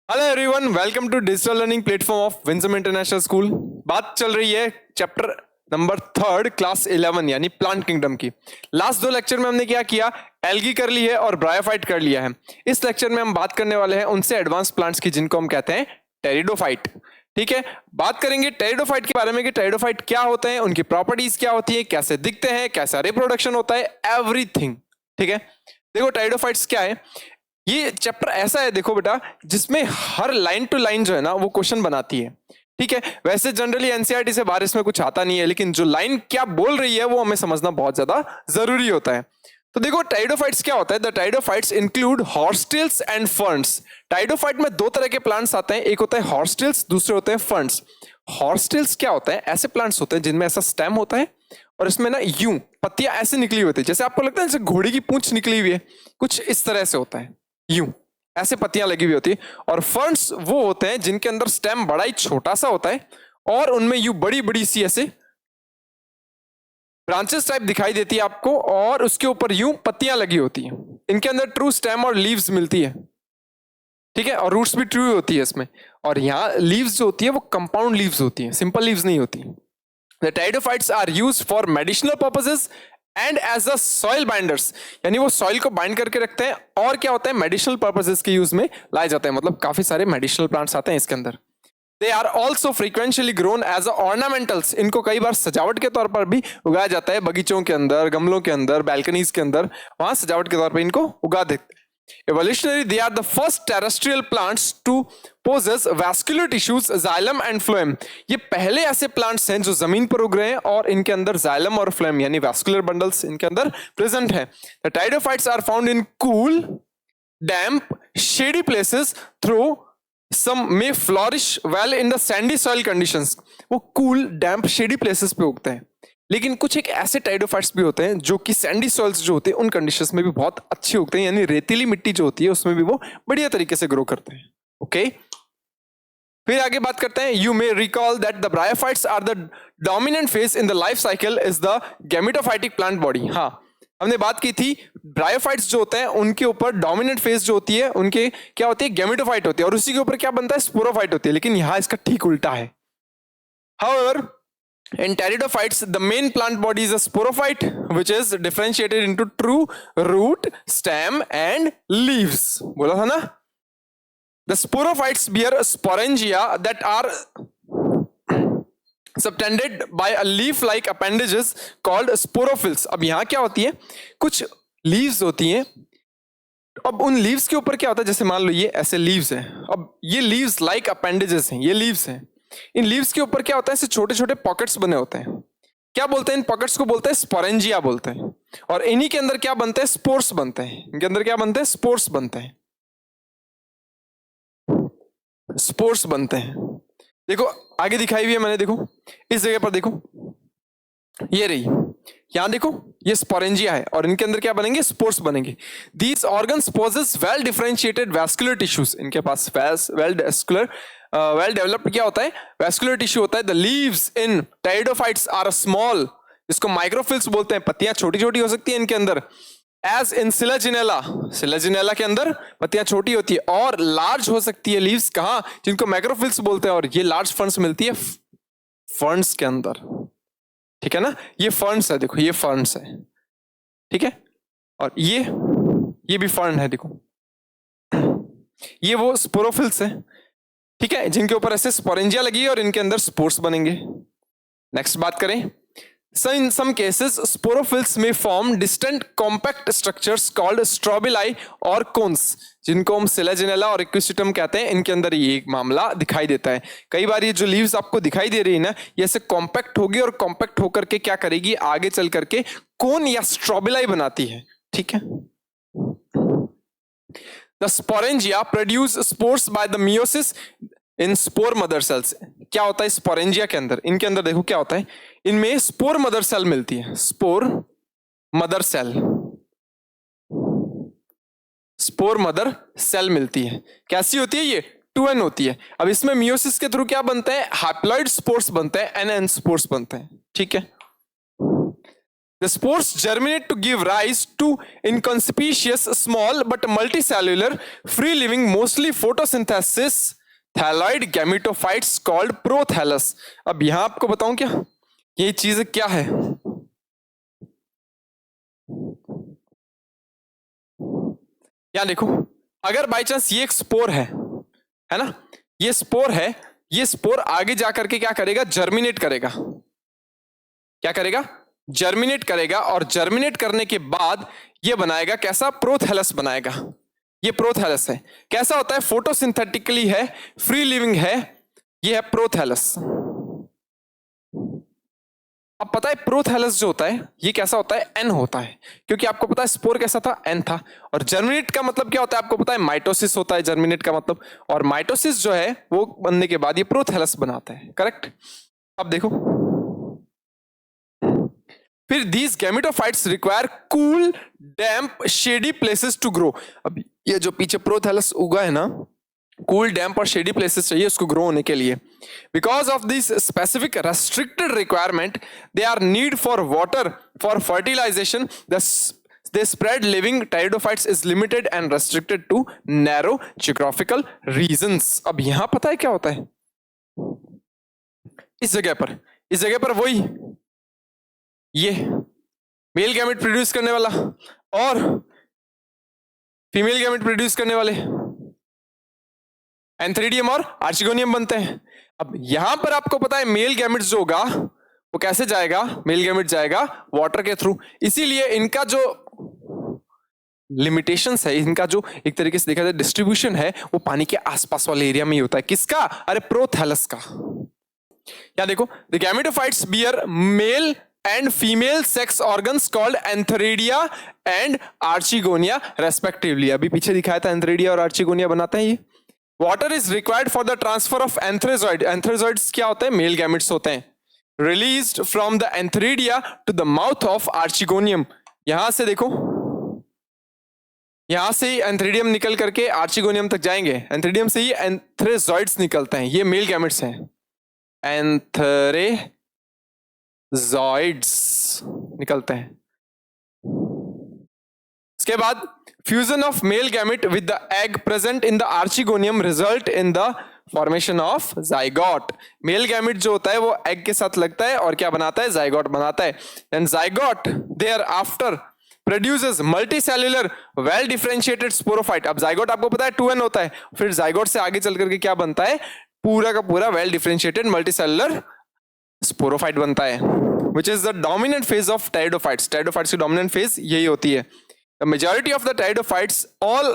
Hello everyone, welcome to digital learning platform of Winsome International School. बात चल रही है चैप्टर नंबर 3 क्लास 11 यानी प्लांट किंगडम की। लास्ट दो लेक्चर में हमने क्या किया, एल्गी कर ली है और ब्रायोफाइट कर लिया है। इस लेक्चर में हम बात करने वाले हैं उनसे एडवांस प्लांट्स की जिनको हम कहते हैं टेरिडोफाइट। ठीक है, बात करेंगे टेरिडोफाइट के बारे में कि टेरिडोफाइट क्या होते हैं, उनकी प्रॉपर्टीज क्या होती है, कैसे दिखते हैं, कैसा रिप्रोडक्शन होता है, एवरीथिंग। ठीक है, देखो टेरिडोफाइट्स क्या है। ये चैप्टर ऐसा है, देखो बेटा, जिसमें हर लाइन टू लाइन जो है ना वो क्वेश्चन बनाती है। ठीक है, वैसे जनरली एनसीईआरटी से बाहर इसमें कुछ आता नहीं है, लेकिन जो लाइन क्या बोल रही है वो हमें समझना बहुत ज्यादा जरूरी होता है। तो देखो टाइडोफाइट्स क्या होता है। The pteridophytes include horsetails and ferns. Pteridophyte में दो तरह के प्लांट्स आते हैं, एक होता है हॉर्सटेल्स, दूसरे होते हैं फर्न्स। हॉर्सटेल्स क्या होता है, ऐसे प्लांट्स होते हैं जिनमें ऐसा स्टेम होता है और इसमें ना यूं पत्तियां ऐसे निकली होती है, जैसे आपको लगता है जैसे घोड़े की पूंछ निकली हुई है, कुछ इस तरह से होता है, यूं ऐसे पत्तियां लगी हुई होती है। और फर्न्स वो होते हैं जिनके अंदर स्टेम बड़ा ही छोटा सा होता है और उनमें यूं बड़ी बड़ी सी ऐसे ब्रांचेस टाइप दिखाई देती है आपको, और उसके ऊपर यूं पत्तियां लगी होती हैं। इनके अंदर ट्रू स्टेम और लीव्स मिलती है। ठीक है, और रूट्स भी ट्रू होती है इसमें। और यहाँ लीव्स जो होती है वो कंपाउंड लीव्स होती है, सिंपल लीव्स नहीं होती। The pteridophytes are used for medicinal purposes and as a soil binders, यानी वो सॉइल को बाइंड करके रखते हैं। और क्या होता है, मेडिसिनल पर्पसेस के यूज में लाए जाते हैं, मतलब काफी सारे मेडिसिनल प्लांट्स आते हैं इसके अंदर। They are also frequently grown as ornamentals. इनको कई बार सजावट के तौर पर भी उगाया जाता है, बगीचों के अंदर, गमलों के अंदर, बैल्कनीज के अंदर, वहां सजावट के तौर पर इनको उगा देते हैं। Evolutionary, they are the first terrestrial plants to possess vascular tissues, xylem and phloem. ये पहले ऐसे प्लांट्स हैं जो जमीन पर उग रहे हैं और इनके अंदर जाइलम और फ्लोएम यानी वैस्कुलर बंडल्स इनके अंदर प्रेजेंट है। The pteridophytes are found in cool, damp, shady places through some may flourish well in the sandy soil conditions. वो cool, damp, shady places पे उगते हैं। लेकिन कुछ एक ऐसे टाइडोफाइट्स भी होते हैं जो कि सैंडी सॉइल्स जो होते हैं उन कंडीशंस में भी बहुत अच्छे उगते हैं, यानी रेतीली मिट्टी जो होती है उसमें भी वो बढ़िया तरीके से ग्रो करते हैं। ओके, फिर आगे बात करते हैं। You may recall that the bryophytes are the dominant phase in the life cycle is the gametophytic plant body. हाँ, हमने बात की थी ब्रायोफाइट्स जो होते हैं उनके ऊपर डोमिनेंट फेज जो होती है उनके क्या होती है, गैमेटोफाइट होती है, और उसी के ऊपर क्या बनता है, स्पोरोफाइट होती है। लेकिन यहां इसका ठीक उल्टा है। However, in pteridophytes, the main plant body is a sporophyte, which is differentiated into true root, stem, and leaves. बोला था ना? The sporophytes bear sporangia that are subtended by a leaf-like appendages called sporophylls. अब यहाँ क्या होती है, कुछ leaves होती हैं। अब उन लीव्स के ऊपर क्या होता है, जैसे मान लो ये ऐसे लीव्स हैं, अब ये लीव्स लाइक अपेंडेजेस हैं, ये लीव्स हैं। इन लीव्स के ऊपर क्या होता है, ऐसे छोटे छोटे पॉकेट्स बने होते हैं। क्या बोलते हैं इन पॉकेट्स को, बोलते हैं स्पोरेंजिया बोलते हैं। और इन्हीं के अंदर क्या बनते हैं, स्पोर्स बनते हैं। इनके अंदर क्या बनते हैं, स्पोर्स बनते हैं, स्पोर्स बनते हैं। देखो आगे दिखाई हुई है मैंने, देखो इस जगह पर देखो, ये रही, यहां देखो ये स्पोरेंजिया है और इनके अंदर क्या बनेंगे, स्पोर्स बनेंगे। These organs possess well differentiated vascular tissues. इनके पास वेल डेवलप्ड क्या होता है, वैस्कुलर टिश्यू होता है। The leaves in pteridophytes are small, इसको माइक्रोफिल्स बोलते हैं। पत्तियां छोटी छोटी हो सकती है इनके अंदर, एज इन सिलाजिनेला। सिलाजिनेला के अंदर पत्तियां छोटी होती है, और लार्ज हो सकती है लीव्स कहां, जिनको मैक्रोफिल्स बोलते हैं। और ये लार्ज फर्न्स मिलती है फर्न्स के अंदर। ठीक है ना, ये फर्न्स है, देखो ये फर्न्स है। ठीक है, और ये भी फर्न है, देखो ये वो स्पोरोफिल्स है। ठीक है, जिनके ऊपर ऐसे स्पोरेंजिया लगी है और इनके अंदर स्पोर्स बनेंगे। नेक्स्ट बात करें, so in some cases sporophylls may form distant compact structures called strobili or cones, जिनको हम सिलाजिनेला और इक्विस्टिटम कहते हैं। इनके अंदर ये एक मामला दिखाई देता है। कई बार ये जो लीव्स आपको दिखाई दे रही है ना, ये ऐसे कॉम्पैक्ट होगी और कॉम्पैक्ट होकर के क्या करेगी, आगे चल करके कोन या स्ट्रोबिलाई बनाती है। ठीक है, the sporangia produce spores by the meiosis in spore mother cells. क्या होता है स्पोरेंजिया के अंदर, इनके अंदर देखो क्या होता है, इनमें स्पोर मदर सेल मिलती है। Spore mother cell, spore mother cell मिलती है। कैसी होती है ये, 2n होती है। अब इसमें मियोसिस के थ्रू क्या बनते हैं, हैप्लॉइड स्पोर्स बनते हैं, एन स्पोर्स बनते हैं। ठीक है, The spores germinate to give rise to inconspicuous, small but multicellular, free-living, mostly photosynthesis thalloid gametophytes called prothallus. अब यहां आपको बताऊं क्या ये चीज क्या है? यहां देखो, अगर बाई चांस ये एक स्पोर है ना, ये स्पोर है, ये स्पोर आगे जाकर के क्या करेगा? जर्मिनेट करेगा। क्या करेगा? जर्मिनेट करेगा, और जर्मिनेट करने के बाद ये बनाएगा कैसा? प्रोथैलस बनाएगा। ये प्रोथैलस है। कैसा होता है? फोटोसिंथेटिकली है, फ्री लिविंग है, ये है प्रोथैलस। अब पता है प्रोथैलस जो होता है ये कैसा होता है? एन होता है, क्योंकि आपको पता है स्पोर कैसा था? एन था। और जर्मिनेट का मतलब क्या होता है? आपको पता है माइटोसिस होता है जर्मिनेट का मतलब, और माइटोसिस जो है वो बनने के बाद ये प्रोथैलस बनाता है। करेक्ट? अब देखो, फिर these gametophytes require cool, damp, shady places to grow. अब ये जो पीछे प्रोथैलस उगा है ना, कूल, डैम्प और शेडी प्लेसेस चाहिए उसको ग्रो होने के लिए। Because of this specific restricted requirement they are need for water for fertilization, the spread living pteridophytes is limited and restricted to narrow geographical regions. अब यहां पता है क्या होता है? इस जगह पर वही ये मेल गैमेट प्रोड्यूस करने वाला और फीमेल गैमेट प्रोड्यूस करने वाले एंथ्रीडियम और आर्चिगोनियम बनते हैं। अब यहां पर आपको पता है मेल गैमेट जो होगा वो कैसे जाएगा? मेल गैमेट जाएगा वाटर के थ्रू। इसीलिए इनका जो लिमिटेशंस है, इनका जो एक तरीके से देखा जाए डिस्ट्रीब्यूशन है, वो पानी के आसपास वाले एरिया में ही होता है। किसका? अरे प्रोथैलस का। क्या देखो, the gametophytes bear male and female sex organs called antheridia and archegonia respectively. अभी पीछे दिखाया था antheridia और archegonia बनाते हैं ये। Water is required for the transfer of antherozoid. Antherozoids क्या होते हैं? Male gametes होते हैं। Released from the antheridia to the mouth of archegonium. यहां से देखो, यहां से ही एंथ्रीडियम निकल करके आर्चिगोनियम तक जाएंगे। एंथ्रीडियम से ही एंथ्रेजॉइड्स निकलते हैं, ये मेल गैमेट्स हैं। एंथ्रेजॉइड्स निकलते हैं। इसके बाद fusion of male gamete with the egg present in the archegonium result in the formation of zygote. Male gamete जो होता है वो एग के साथ लगता है और क्या बनाता है? जाइगोट बनाता है। Then zygote thereafter produces multicellular well differentiated sporophyte. अब जाइगोट आपको पता है 2n होता है, फिर जाइगोट से आगे चल करके क्या बनता है? पूरा का पूरा वेल डिफरेंशिएटेड मल्टीसेल्युलर स्पोरोफाइट बनता है, which is the dominant phase of pteridophytes. Pteridophytes की dominant phase यही होती है। The majority of the pteridophytes, all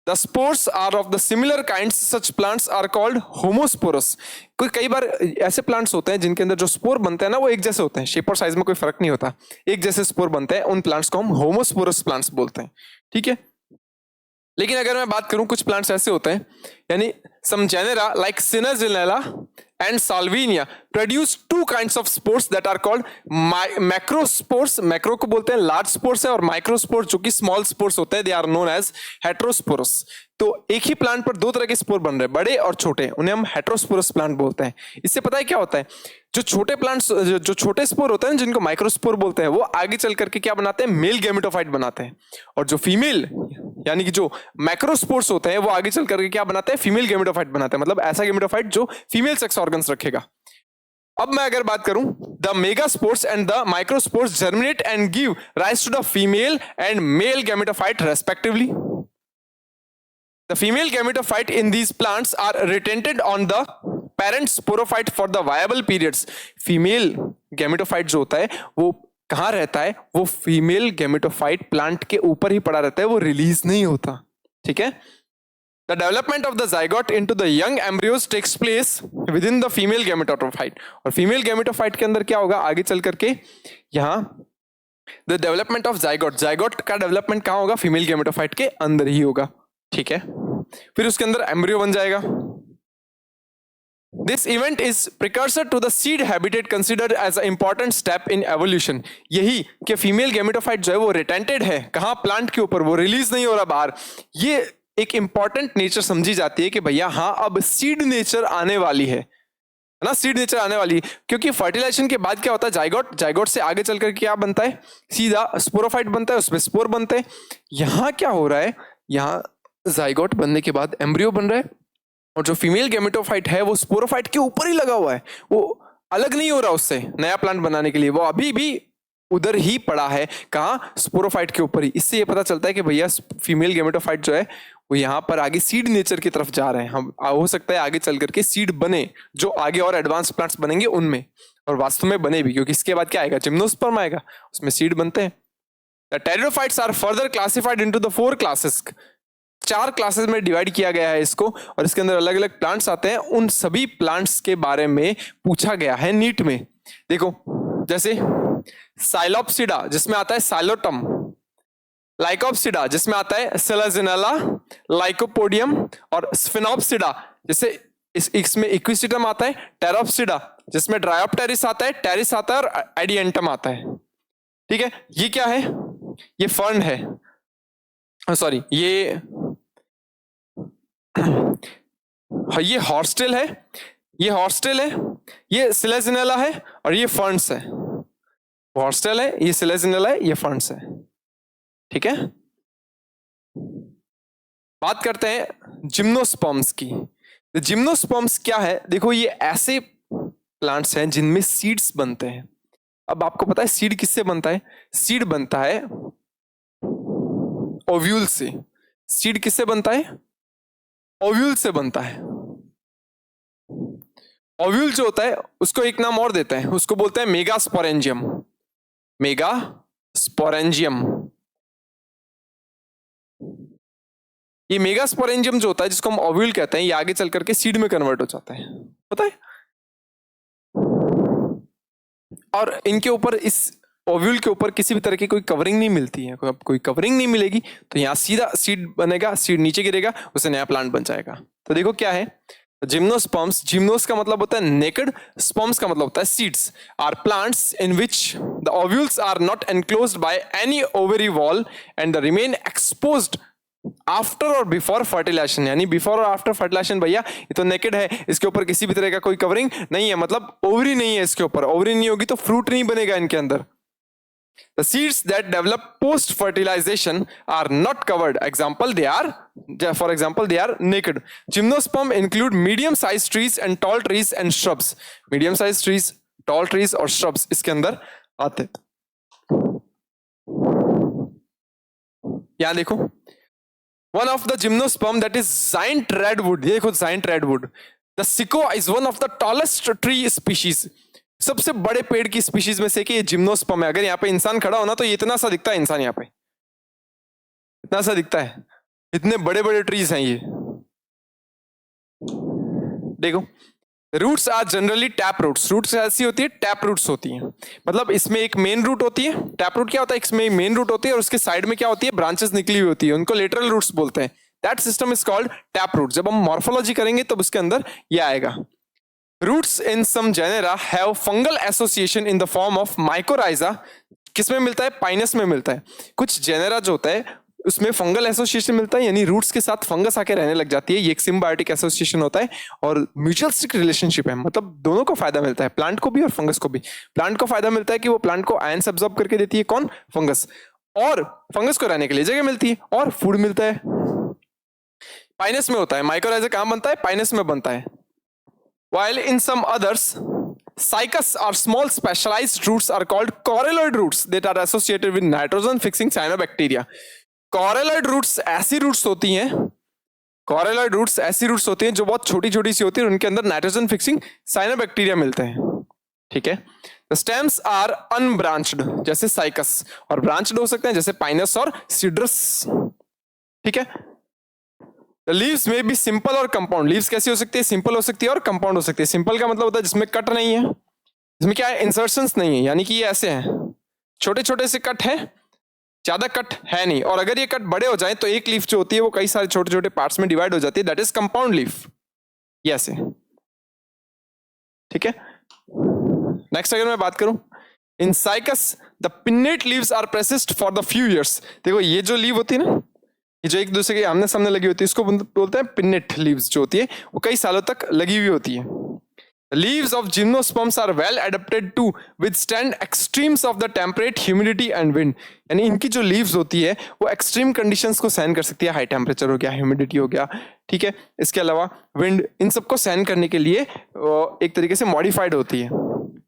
the spores are of the similar kinds. Such plants are called homosporous. कई बार ऐसे plants होते हैं जिनके अंदर जो स्पोर बनते हैं ना वो एक जैसे होते हैं, शेप और साइज में कोई फर्क नहीं होता, एक जैसे स्पोर बनते हैं, उन प्लांट्स को हम होमोस्पोरस प्लांट्स बोलते हैं। ठीक है, लेकिन अगर मैं बात करूं कुछ प्लांट्स ऐसे होते हैं, यानी some genera like Cinnazinella and Salvinia produce two kinds of spores that are called macrospores. macro को बोलते हैं large spores है, और microspores जो कि small spores होते हैं, they are known as heterosporous. तो एक ही प्लांट पर दो तरह के स्पोर बन रहे हैं, बड़े और छोटे, उन्हें हम हेटेरोस्पोरस प्लांट बोलते हैं। इससे पता है क्या होता है? जो छोटे प्लांट्स, जो छोटे स्पोर होते हैं जिनको माइक्रोस्पोर बोलते हैं, वो आगे चल करके क्या बनाते हैं? मेल गैमेटोफाइट बनाते हैं। और जो फीमेल यानी कि जो मैक्रोस्पोर्स होते हैं वो आगे चल करके क्या बनाते हैं? फीमेल गैमेटोफाइट बनाते हैं, मतलब ऐसा गैमेटोफाइट जो फीमेल सेक्स ऑर्गन्स रखेगा। अब मैं अगर बात करूं, the megaspores and the microspores germinate and give rise to the female and male gametophyte respectively. The female gametophyte in these plants are retented on the parent sporophyte for the viable periods. Female gametophyte जो होता है वो कहाँ रहता है? वो female gametophyte plant के ऊपर ही पड़ा रहता है, वो रिलीज नहीं होता। ठीक है, The development of the zygote into the young embryos takes place within the female gametophyte. और फीमेल गैमेटोफाइट के अंदर क्या होगा आगे चल करके? यहाँ the development of zygote, zygote का डेवलपमेंट कहाँ होगा? फीमेल गैमेटोफाइट के अंदर ही होगा। ठीक है, फिर उसके अंदर एम्ब्रियो बन जाएगा। This event is precursor to the seed habitat considered as an important step in evolution. यही कि फीमेल गैमेटोफाइट जो है वो रिटेंटेड है, कहाँ? प्लांट के ऊपर, वो रिलीज नहीं हो रहा बाहर। ये एक इंपॉर्टेंट नेचर समझी जाती है कि भैया हाँ अब सीड नेचर आने वाली है। है ना, सीड नेचर आने वाली है। क्योंकि फर्टिलाइजेशन के बाद क्या होता है, जाइगोट, जाइगोट से आगे चल करके क्या बनता है, सीधा स्पोरोफाइट बनता है, उसमें स्पोर बनते हैं। यहाँ क्या हो रहा है, यहाँ जाइगोट बनने के बाद एम्ब्रियो बन रहा है, और जो फीमेल गैमेटोफाइट है वो स्पोरोफाइट के ऊपर ही लगा हुआ है, वो अलग नहीं हो रहा उससे नया प्लांट बनाने के लिए, वो अभी भी उधर ही पड़ा है, कहाँ, स्पोरोफाइट के ऊपर ही। इससे ये पता चलता है कि भैया फीमेल गैमेटोफाइट जो है वो यहाँ पर आगे सीड नेचर की तरफ जा रहे हैं। हम हो सकता है आगे चल करके सीड बने, जो आगे और एडवांस प्लांट्स बनेंगे उनमें, और वास्तव में बने भी, क्योंकि इसके बाद क्या आएगा, जिम्नोस्पर्म आएगा, उसमें सीड बनते हैं। The pteridophytes are further classified into the 4 classes, 4 classes में डिवाइड किया गया है इसको, और इसके अंदर अलग अलग प्लांट्स आते हैं। उन सभी प्लांट्स के बारे में पूछा गया है नीट में। देखो जैसे साइलोप्सिडा जिसमें आता है साइलोटम, लाइकोप्सिडा जिसमें आता है सेलेजिनेला, लाइकोपोडियम, और स्फिनोप्सिडा जैसे इसमें इक्विस्टिटम आता है, टेरोप्सिडा जिसमें ड्रायोप्टेरिस आता है, टेरिस आता है, और एडियंटम आता है। ठीक है, ये क्या है, ये फर्न है, सॉरी ये हॉर्स्टेल है, ये हॉर्स्टेल है, ये सिलेजिनेला है, और ये फर्न्स है। हॉर्स्टेल है, ये सिलेजिनेला है, ये फर्न्स है। ठीक है, बात करते हैं जिम्नोस्पर्म्स की। जिम्नोस्पर्म्स क्या है, देखो ये ऐसे प्लांट्स हैं जिनमें सीड्स बनते हैं। अब आपको पता है सीड किससे बनता है, सीड बनता है ओव्यूल से। सीड किससे बनता है, ओव्यूल से बनता है। ओव्यूल जो होता है उसको एक नाम और देते हैं, उसको बोलते हैं मेगास्पोरेंजियम। मेगास्पोरेंजियम, ये मेगास्पोरेंजियम जो होता है जिसको हम ओव्यूल कहते हैं, ये आगे चल करके सीड में कन्वर्ट हो जाता है, पता है। और इनके ऊपर, इस ओव्यूल के ऊपर किसी भी तरह की कोई कवरिंग नहीं मिलती है। कोई कवरिंग नहीं मिलेगी तो यहाँ सीधा सीड बनेगा, सीड नीचे गिरेगा, उससे नया प्लांट बन जाएगा। तो देखो क्या है, जिम्नोस्पर्म्स, जिम्नोस का मतलब होता है नेकेड, स्पर्म्स का मतलब होता है seeds, are plants in which the ovules are not enclosed by any ovary wall and remain exposed after और बिफोर फर्टिलाइजेशन। यानी बिफोर और आफ्टर फर्टिलाइजेशन भैया ये तो नेकेड है, इसके ऊपर किसी भी तरह का कोई कवरिंग नहीं है, मतलब ओवरी नहीं है इसके ऊपर। ओवरी नहीं होगी तो फ्रूट नहीं बनेगा इनके अंदर। The seeds that develop post fertilization are not covered. Example, for example, they are naked. Gymnosperm include medium sized trees and tall trees and shrubs. Medium sized trees, tall trees और shrubs इसके अंदर आते। यहाँ देखो, one of the gymnosperm that is giant redwood, ये देखो giant redwood. The sequoia is one of the tallest tree species. सबसे बड़े पेड़ की स्पीशीज में से कि ये जिम्नोस्पर्म है। अगर यहाँ पे इंसान खड़ा होना तो ये इतना सा दिखता है, इंसान यहाँ पे इतना सा दिखता है, इतने बड़े बड़े ट्रीज हैं ये। देखो, roots are generally tap roots. Roots ऐसी होती है, टैप रूट्स होती हैं, मतलब इसमें एक मेन रूट होती है। टैप रूट क्या होता है, इसमें मेन रूट होती है और उसके साइड में क्या होती है, ब्रांचेस निकली हुई होती है, उनको लेटरल रूट्स बोलते हैं। That system is called tap root. जब हम मॉर्फोलॉजी करेंगे तब उसके अंदर ये आएगा। Roots in some genera have fungal association in the form of mycorrhiza. किसमें मिलता है, पाइनस में मिलता है। कुछ जेनेरा जो होता है उसमें फंगल एसोसिएशन मिलता है, यानी रूट्स के साथ फंगस आके रहने लग जाती है। ये एक सिम्बायोटिक एसोसिएशन होता है और म्यूचुअलिस्टिक रिलेशनशिप है, मतलब दोनों को फायदा मिलता है, प्लांट को भी और फंगस को भी। प्लांट को फायदा मिलता है कि वो प्लांट को आयंस एब्जॉर्ब करके देती है, कौन, फंगस, और फंगस को रहने के लिए जगह मिलती है और फूड मिलता है। पाइनस में होता है, माइकोराइजा कहाँ बनता है, पाइनस में बनता है। While in some others, cycas or small specialized roots are called coralloid roots that are associated with nitrogen fixing cyanobacteria. Coralloid roots ऐसी roots होती हैं, coralloid roots ऐसी roots होती हैं जो बहुत छोटी छोटी सी होती है, उनके अंदर नाइट्रोजन फिक्सिंग साइनोबैक्टीरिया मिलते हैं। ठीक है, The stems are unbranched जैसे साइकस, और ब्रांच्ड हो सकते हैं जैसे पाइनस और सीड्रस। ठीक है, The leaves may be simple और कंपाउंड। लीव्स कैसी हो सकती है, सिंपल हो सकती है और कंपाउंड हो सकती है। सिंपल का मतलब होता है जिसमें कट नहीं है, इसमें क्या है, इंसर्शंस नहीं है, यानी कि ये ऐसे हैं, छोटे छोटे से कट हैं, ज्यादा कट है नहीं। और अगर ये कट बड़े हो जाए तो एक लीफ जो होती है वो कई सारे छोटे छोटे पार्ट्स में डिवाइड हो जाती है, दैट इज कंपाउंड लीफ। ये ऐसे, ठीक है। नेक्स्ट अगर मैं बात करूं, in Cycas the pinnate leaves are persist for the few years. देखो ये जो लीव होती है ना, ये जो एक दूसरे के आमने सामने लगी होती है, इसको बोलते हैं पिन्नेट लीव्स जो होती है, वो कई सालों तक लगी हुई होती है। The leaves of gymnosperms are well adapted to withstand extremes of the temperate, humidity and wind. यानी इनकी जो लीव्स होती है वो एक्सट्रीम कंडीशंस को सहन कर सकती है, हाई टेम्परेचर हो गया, ह्यूमिडिटी हो गया, ठीक है, इसके अलावा विंड, इन सबको सहन करने के लिए एक तरीके से मॉडिफाइड होती है.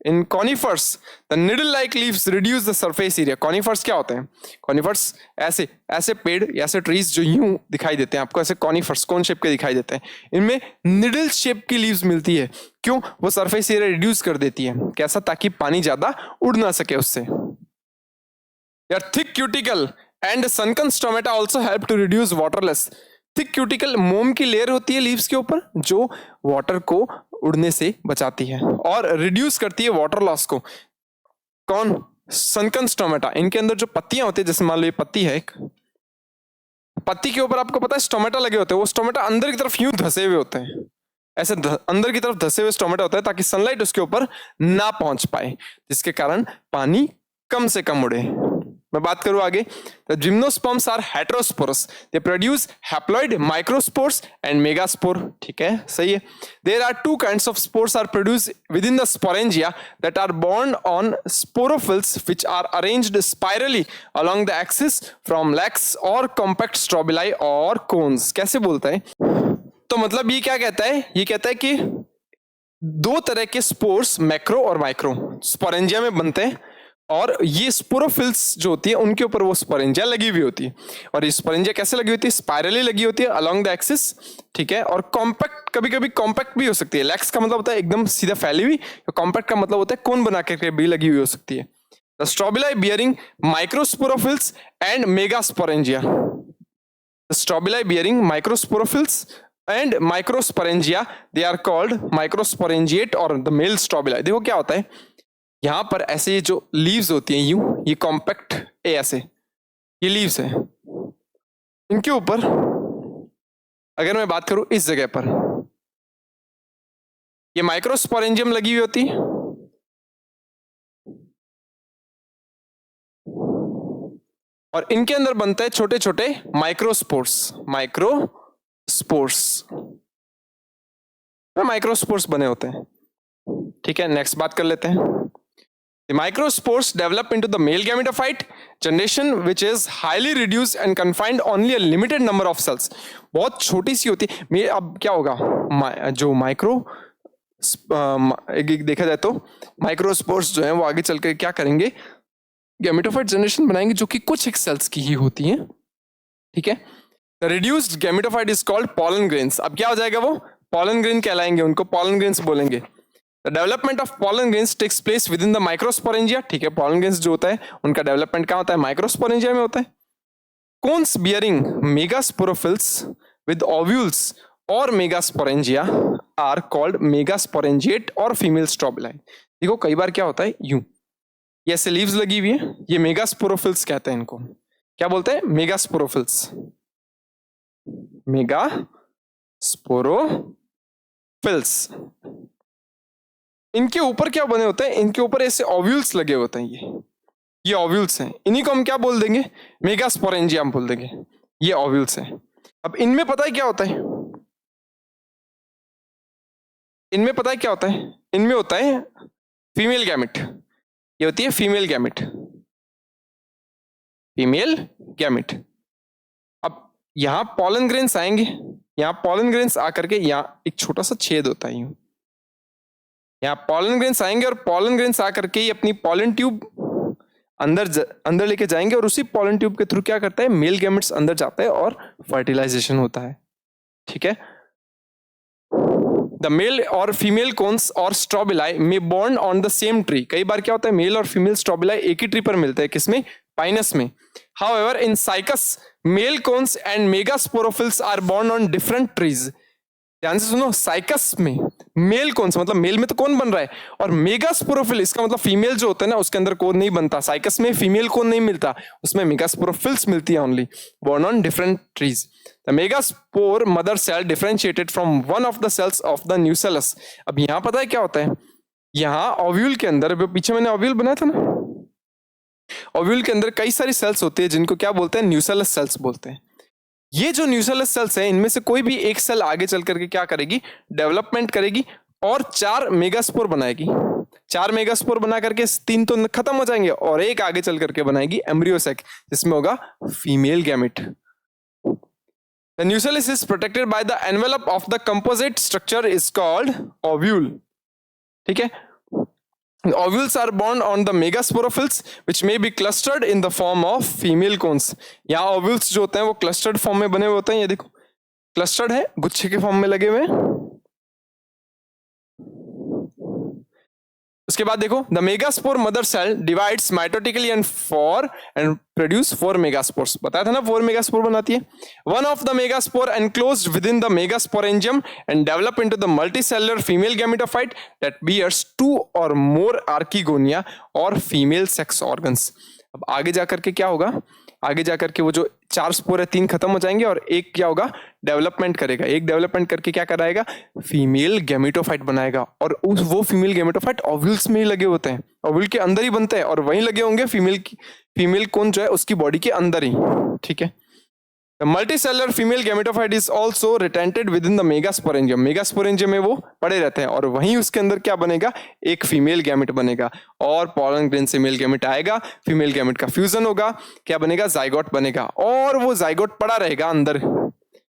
In conifers the needle like leaves reduce the surface area. Conifers क्या होते हैं? कॉनिफर्स ऐसे ऐसे पेड़, ऐसे ट्रीज जो यूं दिखाई देते हैं आपको, ऐसे कॉनिफर्स कोन शेप के दिखाई देते हैं, इनमें निडल शेप की लीव्स मिलती है. क्यों? वो सरफेस एरिया रिड्यूस कर देती है. कैसा? ताकि पानी ज्यादा उड़ ना सके उससे. Their thick cuticle and sunken stomata also help to reduce water loss. Thick cuticle मोम की लेयर होती है लीव्स के ऊपर जो वाटर को उड़ने से बचाती है और रिड्यूस करती है वाटर लॉस को. कौन? सनकन स्टोमेटा. इनके अंदर जो पत्तियां होती है, जैसे मान लो ये पत्ती है, एक पत्ती के ऊपर आपको पता है स्टोमेटा लगे होते हैं. वो स्टोमेटा अंदर की तरफ यूं धसे हुए होते हैं, ऐसे अंदर की तरफ धसे हुए स्टोमेटा होता है ताकि सनलाइट उसके ऊपर ना पहुंच पाए, जिसके कारण पानी कम से कम उड़े. मैं बात करूं आगे. The gymnosperms are heterosporous. They produce haploid microspores and megaspore. ठीक है, सही है. There are two kinds of spores are produced within the sporangia that are borne on sporophylls which are arranged spirally along the axis from lax or compact strobili or cones. कैसे बोलता है? तो मतलब ये क्या कहता है? ये कहता है कि दो तरह के स्पोर्स, मैक्रो और माइक्रो, स्पोरेंजिया में बनते हैं और ये स्पोरोफिल्स जो होती है उनके ऊपर वो स्पोरेंजिया लगी हुई होती है. और ये स्पोरेंजिया कैसे लगी होती है? स्पाइरली लगी होती है अलोंग द एक्सिस, ठीक है. और कॉम्पैक्ट, कभी कभी कॉम्पैक्ट भी हो सकती है. लैक्स का मतलब होता है एकदम सीधा फैली हुई, कॉम्पैक्ट का मतलब होता है कोन बना करके भी लगी हुई हो सकती है. The strobili bearing microsporophylls and megasporangia. The strobili bearing microsporophylls and microsporangia, they are called microsporangiate और द मेल स्ट्रोबिलाई. देखो क्या होता है, यहां पर ऐसे जो लीव्स होती हैं यूं, ये कॉम्पैक्ट ऐसे ये लीव्स हैं, इनके ऊपर अगर मैं बात करूं इस जगह पर ये माइक्रोस्पोरेंजियम लगी हुई होती है और इनके अंदर बनता है छोटे छोटे माइक्रोस्पोर्स. माइक्रोस्पोर्स बने होते हैं, ठीक है. नेक्स्ट बात कर लेते हैं. The microspores develop into the male gametophyte generation which is highly reduced and confined only a limited number of cells. बहुत छोटी सी होती है. अब क्या होगा, जो माइक्रो देखा जाए तो माइक्रोस्पोर्स जो है वो आगे चलकर क्या करेंगे, गैमेटोफाइट जनरेशन बनाएंगे जो कि कुछ एक सेल्स की ही होती हैं, ठीक है. The reduced gametophyte is called pollen grains. अब क्या हो जाएगा, वो pollen grain कहलाएंगे, उनको pollen grains बोलेंगे. The development of pollen grains takes place within the microsporangia. ठीक है, pollen grains जो होता है उनका डेवलपमेंट कहाँ होता है? माइक्रोस्पोरेंजिया में होता है. Cones bearing megasporophylls with ovules or megasporangia are called megasporangiate or female strobili. देखो कई बार क्या होता है, यूं ये ऐसे लीव्स लगी हुई है, ये मेगास्पोरोफिल्स कहते हैं इनको. क्या बोलते हैं? मेगास्पोरोफिल्स. मेगास्पोरोफिल्स. इनके ऊपर क्या बने होते हैं? इनके ऊपर ऐसे ओव्यूल्स लगे होते हैं. ये ओव्यूल्स हैं, इन्हीं को हम क्या बोल देंगे? मेगास्पोरेंजिया हम बोल देंगे. ये ओव्यूल्स हैं. अब इनमें पता है क्या होता है? इनमें पता है क्या होता है? इनमें होता है फीमेल गैमेट. ये होती है फीमेल गैमेट. Female gamete. अब यहां पॉलन ग्रेन्स आएंगे, यहां पॉलन ग्रेन्स आकर के यहां एक छोटा सा छेद होता है, यहाँ पॉलन ग्रेन्स आएंगे और पॉलन ग्रेन्स आकर के ही अपनी पॉलन ट्यूब अंदर लेके जाएंगे और उसी पॉलन ट्यूब के थ्रू क्या करता है, मेल गैमेट्स अंदर जाता है और फर्टिलाइजेशन होता है. ठीक है. द मेल और फीमेल कोन्स और strobili may born on the same tree. कई बार क्या होता है, मेल और फीमेल स्ट्रोबिलाई एक ही ट्री पर मिलते हैं. किसमें? पाइनस में. However in Cycas male cones and megasporophylls are borne on different trees. ध्यान से सुनो, साइकस में मेल कोन से मतलब मेल में तो कौन बन रहा है, और मेगास्पोरोफिल इसका मतलब फीमेल जो होता है ना उसके अंदर कोन नहीं बनता. साइकस में फीमेल कोन नहीं मिलता, उसमें मेगास्पोरोफिल्स मिलती है only, borne on different trees. The megaspore mother cell differentiated from one of the cells of the nucellus. अब यहाँ पता है क्या होता है, यहाँ ओव्यूल के अंदर, पीछे मैंने ओव्यूल बनाया था ना, ओव्यूल के अंदर कई सारी सेल्स होती है जिनको क्या बोलते हैं, न्यूसेलस सेल्स बोलते हैं. ये जो न्यूसेलस सेल्स है इनमें से कोई भी एक सेल आगे चल करके क्या करेगी, डेवलपमेंट करेगी और 4 मेगास्पोर बनाएगी। 4 मेगास्पोर बना करके 3 तो खत्म हो जाएंगे और एक आगे चल करके बनाएगी एम्ब्रियो सैक, जिसमें होगा female gamete. The nucellus is protected by the envelope of the composite structure is called ovule. ठीक है, ovules are bound on the megasporophylls which may be clustered in the form of female cones. यहाँ ovules जो होते हैं वो clustered form में बने हुए होते हैं, ये देखो clustered है, गुच्छे के फॉर्म में लगे हुए हैं। उसके बाद देखो the megaspore mother cell divides mitotically and produce 4 megaspores. बताया था ना 4 मेगास्पोर बनाती है। One of the megaspore enclosed within the megasporangium and develop into the multicellular female gametophyte that bears 2 और मोर आर्किगोनिया और फीमेल सेक्स ऑर्गन्स। अब आगे जाकर के क्या होगा, आगे जाकर के वो जो 4 स्पोर है 3 खत्म हो जाएंगे और एक क्या होगा, डेवलपमेंट करेगा। एक डेवलपमेंट करके क्या कराएगा, फीमेल गैमेटोफाइट बनाएगा। और उस वो फीमेल गैमेटोफाइट ओव्यूल्स में ही लगे होते हैं, ओव्यूल के अंदर ही बनते हैं और वहीं लगे होंगे फीमेल कोन जो है उसकी बॉडी के अंदर ही। ठीक है, The multicellular female gametophyte is also retented within the megasporangium. megasporangium में वो पड़े रहते हैं और वहीं उसके अंदर क्या बनेगा, एक फीमेल गैमेट बनेगा और पॉलन ग्रेन से मेल गैमेट आएगा, फीमेल गैमेट का फ्यूजन होगा, क्या बनेगा, जाइगोट बनेगा। और वो जाइगोट पड़ा रहेगा अंदर,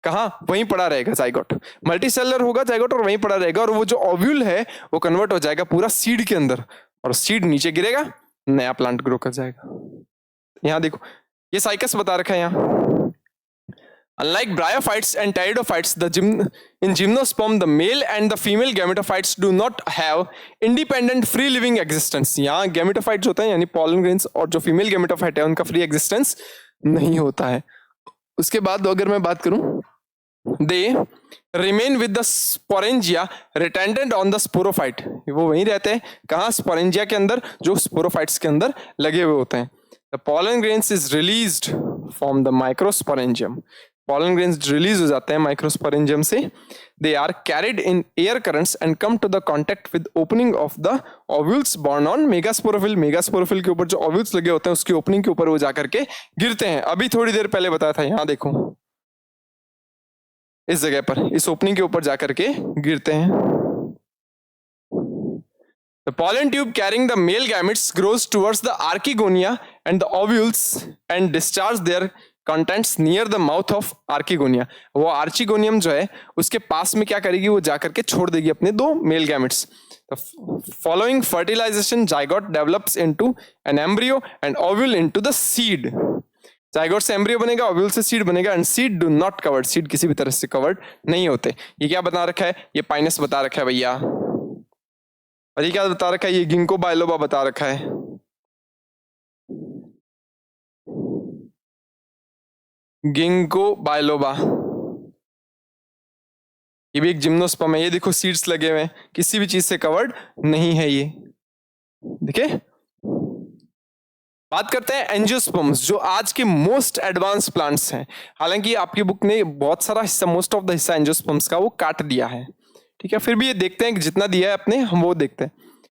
कहाँ, वहीं पड़ा रहेगा जाइगोट। मल्टीसेलुलर होगा जाइगोट और वहीं पड़ा रहेगा और वो जो ओव्यूल है वो कन्वर्ट हो जाएगा पूरा सीड के अंदर और सीड नीचे गिरेगा, नया प्लांट ग्रो कर जाएगा। यहाँ देखो ये साइकस बता रखा है यहाँ। Unlike bryophytes and pteridophytes, in gymnosperm, the male and the female gametophytes do not have independent free living existence. यहाँ gametophytes होते हैं यानी pollen grains और जो female gametophyte है उनका free existence नहीं होता है। उसके बाद अगर मैं बात करूं, they remain with the sporangia retented on the sporophyte. वो वहीं रहते हैं, कहाँ, sporangia के अंदर जो sporophytes के अंदर लगे हुए होते हैं। The pollen grains is released from the microsporangium. pollen grains release हो जाते हैं माइक्रोस्पोरेंजियम से। they are carried in air currents and come to the contact with opening of the ovules borne on megasporophyll. megasporophyll के ऊपर जो ovules लगे होते हैं उसकी ओपनिंग के ऊपर वो जाकर के गिरते हैं। अभी थोड़ी देर पहले बताया था, यहाँ देखो इस जगह पर, इस ओपनिंग के ऊपर जाकर के गिरते हैं। The pollen tube carrying the male gametes grows towards the archegonia and the ovules and discharge their contents near the mouth of archegonia. वो आर्चिगोनियम जो है उसके पास में क्या करेगी, वो जाकर के छोड़ देगी अपने 2 male gametes. Following fertilization, zygote develops into an embryo and ovule into the seed. zygote से embryo बनेगा, ovule से seed बनेगा and seed do not covered. seed किसी भी तरह से covered नहीं होते। ये क्या बता रखा है, ये पाइनस बता रखा है भैया, और ये क्या बता रखा है, ये गिंको बायलोबा बता रखा है। गिंको बायलोबा ये भी एक जिम्नोस्पर्म है। ये देखो सीड्स लगे हुए हैं, किसी भी चीज से कवर्ड नहीं है ये, देखिए। बात करते हैं एंजियोस्पर्म्स, जो आज के मोस्ट एडवांस प्लांट्स हैं। हालांकि आपकी बुक ने बहुत सारा हिस्सा, मोस्ट ऑफ द हिस्सा एंजियोस्पर्म्स का वो काट दिया है, ठीक है, फिर भी ये देखते हैं कि जितना दिया है अपने हम वो देखते हैं।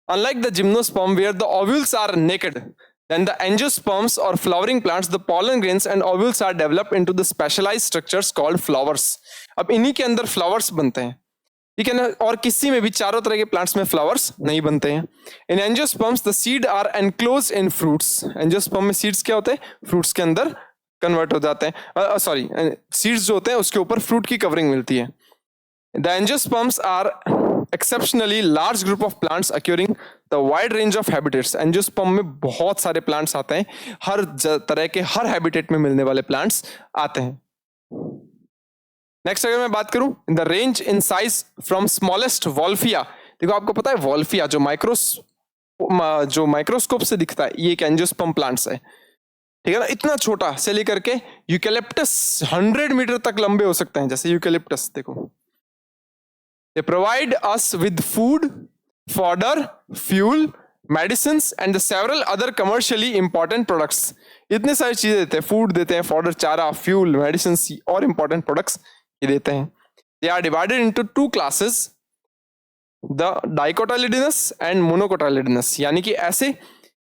Unlike the gymnosperm where the ovules are naked, then the angiosperms or flowering plants, the pollen grains and ovules are developed into the specialized structures called flowers. अब इन्हीं के अंदर flowers बनते हैं, ठीक है ना, और किसी में भी चारों तरह के प्लांट्स में फ्लावर्स नहीं बनते हैं। In angiosperms the seed are enclosed in fruits. Angiosperm में सीड्स क्या होते हैं, फ्रूट्स के अंदर कन्वर्ट हो जाते हैं, सॉरी सीड्स जो होते हैं उसके ऊपर फ्रूट की कवरिंग मिलती है। The angiosperms are exceptionally large group of plants occurring the wide range of habitats. Angiosperm में बहुत सारे प्लांट्स आते हैं, हर तरह के हर हैबिटेट में मिलने वाले प्लांट्स आते हैं। नेक्स्ट अगर मैं बात करूं, in the range in size from smallest Wolffia. देखो आपको पता है वॉल्फिया जो माइक्रोस्कोप से दिखता है, ये एक एंजियोस्पर्म प्लांट्स है, ठीक है ना, इतना छोटा से लेकर के यूकेलिप्टस 100 मीटर तक लंबे हो सकते हैं, जैसे यूकेलिप्टस देखो। They provide us with food, fodder, fuel, medicines and the several other commercially important products. इतने सारी चीजें देते हैं, फूड देते हैं, फॉडर, चारा, फ्यूल, मेडिसिन्स और इंपॉर्टेंट प्रोडक्ट्स ये देते हैं। They are divided into 2 classes, the dicotyledonous and monocotyledonous, यानी कि ऐसे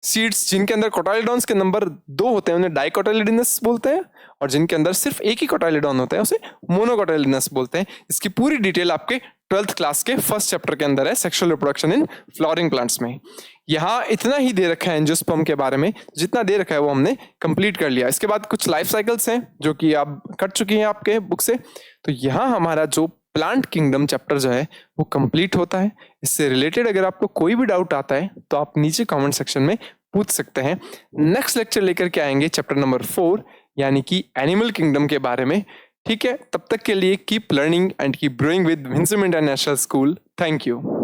सीड्स जिनके अंदर कोटाइलिडॉन्स के नंबर 2 होते हैं उन्हें डाइकोटाइलिडोनस बोलते हैं, और जिनके अंदर सिर्फ एक ही कोटाइलिडॉन होता है उसे मोनोकोटाइलिडोनस बोलते हैं। इसकी पूरी डिटेल आपके 12th क्लास के फर्स्ट चैप्टर के अंदर है, sexual reproduction in flowering plants में। यहाँ इतना ही दे रखा है एंजियोस्पर्म के बारे में, जितना दे रखा है वो हमने कंप्लीट कर लिया। इसके बाद कुछ लाइफ साइकिल्स हैं जो कि आप कट चुकी हैं आपके बुक से। तो यहाँ हमारा जो प्लांट किंगडम चैप्टर जो है वो कंप्लीट होता है। इससे रिलेटेड अगर आपको कोई भी डाउट आता है तो आप नीचे कमेंट सेक्शन में पूछ सकते हैं। नेक्स्ट लेक्चर लेकर के आएंगे चैप्टर नंबर 4 यानी कि एनिमल किंगडम के बारे में। ठीक है, तब तक के लिए keep learning and keep growing with Vincent international school. Thank you.